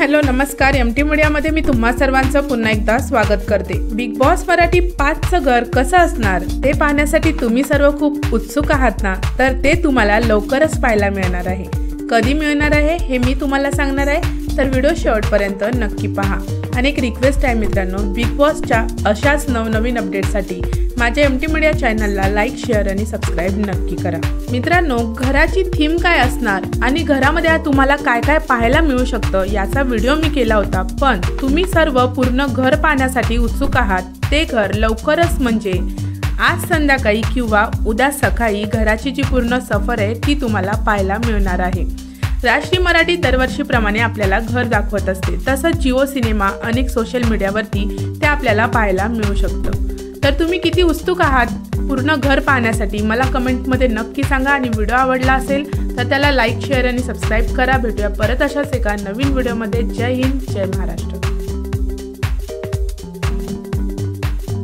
Hello नमस्कार। MT मीडियामध्ये मी तुम्हा सर्वांचं पुन्हा एकदा स्वागत करते। बिग बॉस मराठी 5चं घर कसं असणार ते पाहण्यासाठी तुम्ही सर्व खूप उत्सुक आहात ना, तर ते तुम्हाला लवकरच पाहायला मिळणार आहे। कधी मिळणार आहे हे मी तुम्हाला सांगणार आहे, तर व्हिडिओ शेवटपर्यंत नक्की पहा। आणि एक रिक्वेस्ट आहे मित्रांनो, बिग बॉसच्या अशाच नवनवीन अपडेटसाठी माझ्या एमटी मीडिया चॅनलला लाईक, शेअर आणि सबस्क्राईब नक्की करा। मित्रांनो, घराची थीम काय असणार आणि घरामध्ये तुम्हाला काय काय पाहायला मिळू शकतं याचा व्हिडिओ मी केला होता, पण तुम्ही सर्व पूर्ण घर पाहण्यासाठी उत्सुक आहात। ते घर लवकरच म्हणजे आज संध्याकाळी किंवा उद्या सकाळी घराची जी पूर्ण सफर आहे ती तुम्हाला पाहायला मिळणार आहे। राष्ट्रीय मराठी दरवर्षीप्रमाणे आपल्याला घर दाखवत असते, तसंच जिओ सिनेमा अनेक सोशल मीडियावरती ते आपल्याला पाहायला मिळू शकतं। तर तुम्ही किती उत्सुक आहात पूर्ण घर पाहण्यासाठी मला कमेंटमध्ये नक्की सांगा। आणि व्हिडिओ आवडला असेल तर त्याला लाईक, शेअर आणि सबस्क्राईब करा। भेटूया परत अशाच एका नवीन व्हिडिओमध्ये। जय हिंद, जय महाराष्ट्र।